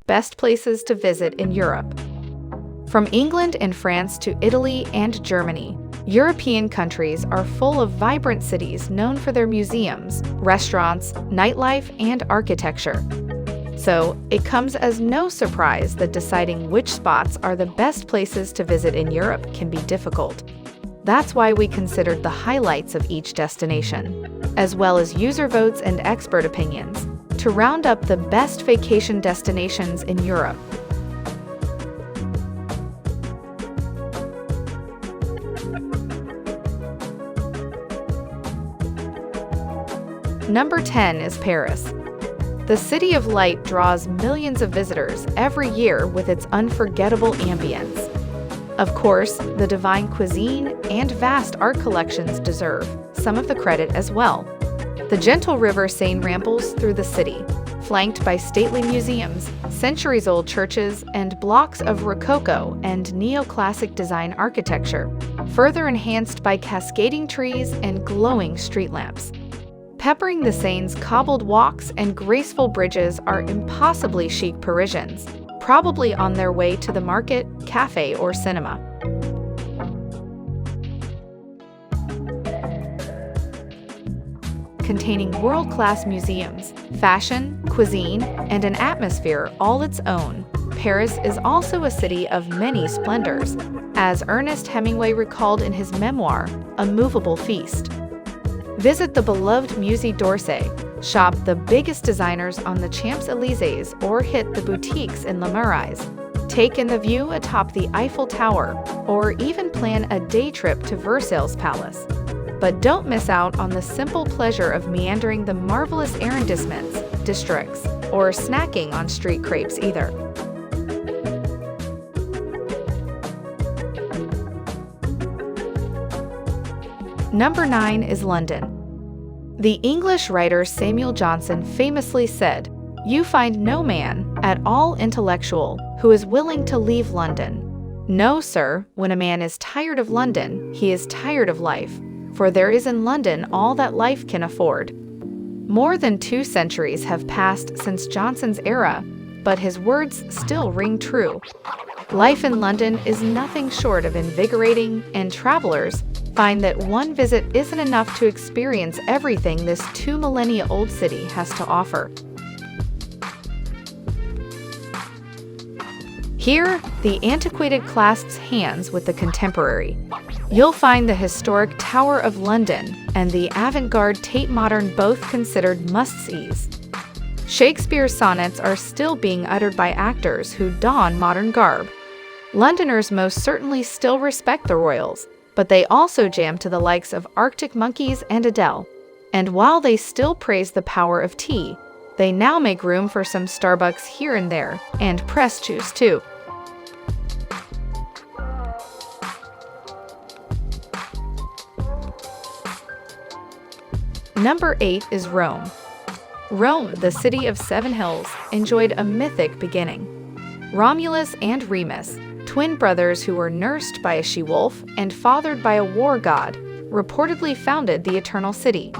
Best places to visit in Europe. From England and France to Italy and Germany, European countries are full of vibrant cities known for their museums, restaurants, nightlife, and architecture. So, it comes as no surprise that deciding which spots are the best places to visit in Europe can be difficult. That's why we considered the highlights of each destination, as well as user votes and expert opinions, to round up the best vacation destinations in Europe. Number 10 is Paris. The City of Light draws millions of visitors every year with its unforgettable ambience. Of course, the divine cuisine and vast art collections deserve some of the credit as well. The gentle river Seine rambles through the city, flanked by stately museums, centuries-old churches, and blocks of Rococo and neoclassic design architecture, further enhanced by cascading trees and glowing street lamps. Peppering the Seine's cobbled walks and graceful bridges are impossibly chic Parisians, probably on their way to the market, cafe, or cinema. Containing world-class museums, fashion, cuisine, and an atmosphere all its own, Paris is also a city of many splendors, as Ernest Hemingway recalled in his memoir, A Movable Feast. Visit the beloved Musée d'Orsay, shop the biggest designers on the Champs-Élysées, or hit the boutiques in Le Marais. Take in the view atop the Eiffel Tower, or even plan a day trip to Versailles Palace. But don't miss out on the simple pleasure of meandering the marvelous arrondissements, districts, or snacking on street crepes either. Number 9 is London. The English writer Samuel Johnson famously said, "You find no man, at all intellectual, who is willing to leave London. No, sir, when a man is tired of London, he is tired of life, for there is in London all that life can afford." More than 2 centuries have passed since Johnson's era, but his words still ring true. Life in London is nothing short of invigorating, and travelers find that one visit isn't enough to experience everything this 2 millennia-old city has to offer. Here, the antiquated clasps hands with the contemporary. You'll find the historic Tower of London and the avant-garde Tate Modern both considered must-sees. Shakespeare's sonnets are still being uttered by actors who don modern garb. Londoners most certainly still respect the royals, but they also jam to the likes of Arctic Monkeys and Adele. And while they still praise the power of tea, they now make room for some Starbucks here and there, and pressed juice too. Number 8 is Rome. Rome, the city of 7 hills, enjoyed a mythic beginning. Romulus and Remus, twin brothers who were nursed by a she-wolf and fathered by a war god, reportedly founded the Eternal City.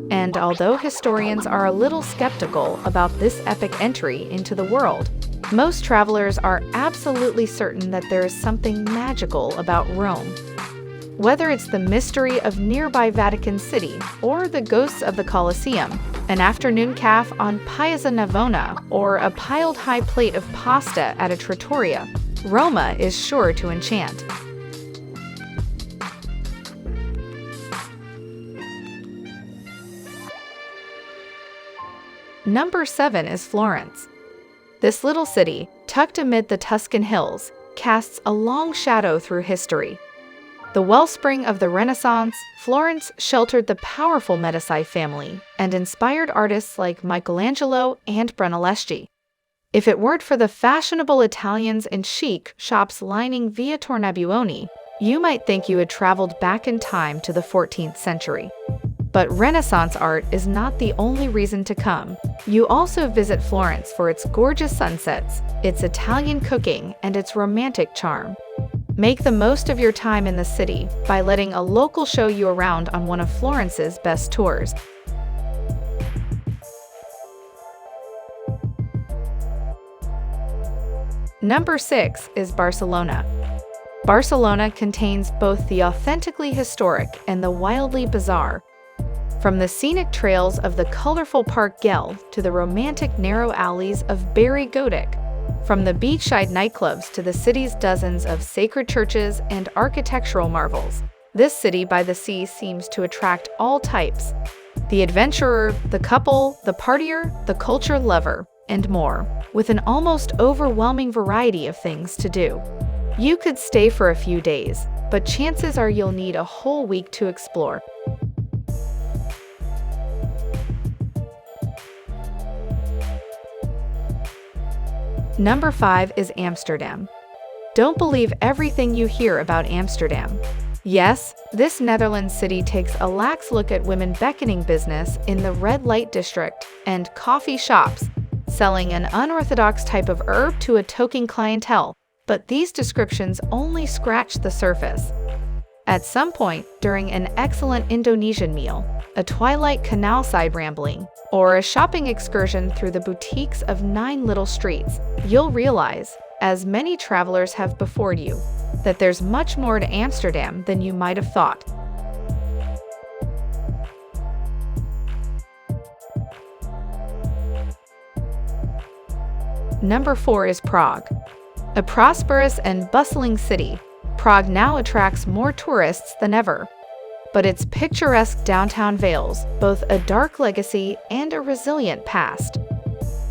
And although historians are a little skeptical about this epic entry into the world, most travelers are absolutely certain that there is something magical about Rome. Whether it's the mystery of nearby Vatican City or the ghosts of the Colosseum, an afternoon caf on Piazza Navona, or a piled-high plate of pasta at a trattoria, Roma is sure to enchant. Number 7 is Florence. This little city, tucked amid the Tuscan hills, casts a long shadow through history. The wellspring of the Renaissance, Florence sheltered the powerful Medici family and inspired artists like Michelangelo and Brunelleschi. If it weren't for the fashionable Italians and chic shops lining Via Tornabuoni, you might think you had traveled back in time to the 14th century. But Renaissance art is not the only reason to come. You also visit Florence for its gorgeous sunsets, its Italian cooking, and its romantic charm. Make the most of your time in the city by letting a local show you around on one of Florence's best tours. Number 6 is Barcelona. Barcelona contains both the authentically historic and the wildly bizarre. From the scenic trails of the colorful Park Güell to the romantic narrow alleys of Barri Gothic, from the beachside nightclubs to the city's dozens of sacred churches and architectural marvels, this city by the sea seems to attract all types: the adventurer, the couple, the partier, the culture lover, and more, with an almost overwhelming variety of things to do. You could stay for a few days, but chances are you'll need a whole week to explore. Number 5 is Amsterdam. Don't believe everything you hear about Amsterdam. Yes, this Netherlands city takes a lax look at women beckoning business in the red light district and coffee shops, selling an unorthodox type of herb to a token clientele, but these descriptions only scratch the surface. At some point during an excellent Indonesian meal, a twilight canal-side rambling, or a shopping excursion through the boutiques of 9 little streets, you'll realize, as many travelers have before you, that there's much more to Amsterdam than you might have thought. Number 4 is Prague. A prosperous and bustling city, Prague now attracts more tourists than ever. But its picturesque downtown veils both a dark legacy and a resilient past.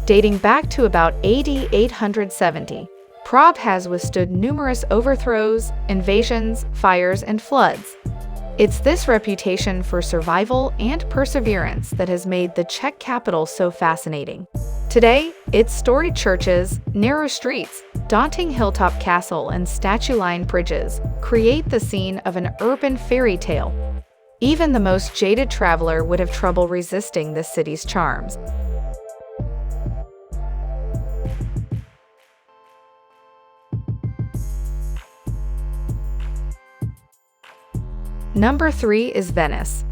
Dating back to about AD 870, Prague has withstood numerous overthrows, invasions, fires, and floods. It's this reputation for survival and perseverance that has made the Czech capital so fascinating. Today, its storied churches, narrow streets, daunting hilltop castle, and statue-lined bridges create the scene of an urban fairy tale. Even the most jaded traveler would have trouble resisting this city's charms. Number 3 is Venice.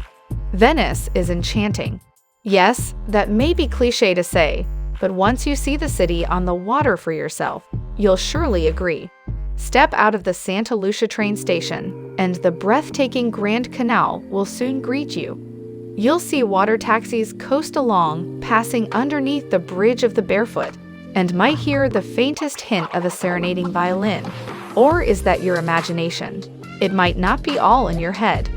Venice is enchanting. Yes, that may be cliché to say, but once you see the city on the water for yourself, you'll surely agree. Step out of the Santa Lucia train station, and the breathtaking Grand Canal will soon greet you. You'll see water taxis coast along, passing underneath the Bridge of the Barefoot, and might hear the faintest hint of a serenading violin. Or is that your imagination? It might not be all in your head.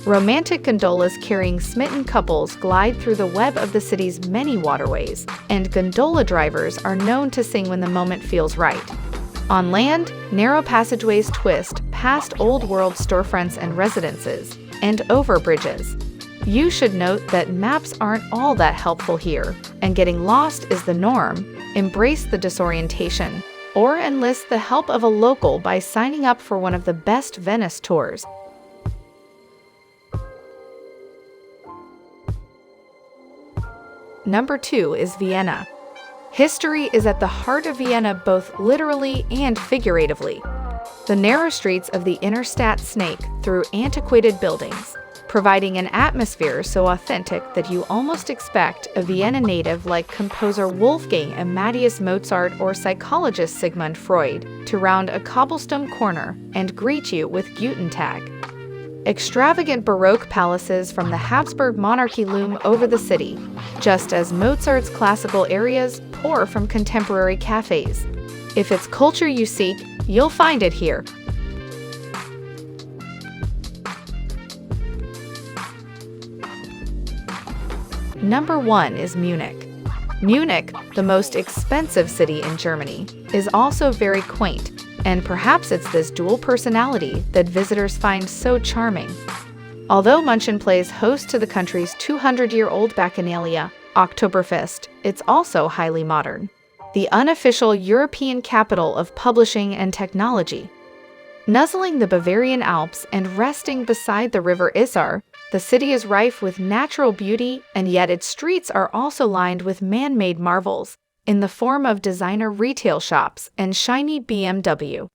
Romantic gondolas carrying smitten couples glide through the web of the city's many waterways, and gondola drivers are known to sing when the moment feels right. On land, narrow passageways twist past old-world storefronts and residences, and over bridges. You should note that maps aren't all that helpful here, and getting lost is the norm. Embrace the disorientation, or enlist the help of a local by signing up for one of the best Venice tours. Number 2 is Vienna. History is at the heart of Vienna both literally and figuratively. The narrow streets of the inner Stadt snake through antiquated buildings, providing an atmosphere so authentic that you almost expect a Vienna native like composer Wolfgang Amadeus Mozart or psychologist Sigmund Freud to round a cobblestone corner and greet you with Guten Tag. Extravagant Baroque palaces from the Habsburg monarchy loom over the city, just as Mozart's classical areas pour from contemporary cafes. If it's culture you seek, you'll find it here. Number 1 is Munich. Munich, the most expensive city in Germany, is also very quaint, and perhaps it's this dual personality that visitors find so charming. Although München plays host to the country's 200-year-old Bacchanalia, Oktoberfest, it's also highly modern. The unofficial European capital of publishing and technology. Nuzzling the Bavarian Alps and resting beside the river Isar, the city is rife with natural beauty, and yet its streets are also lined with man-made marvels, in the form of designer retail shops and shiny BMW.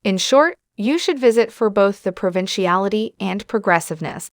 In short, you should visit for both the provinciality and progressiveness.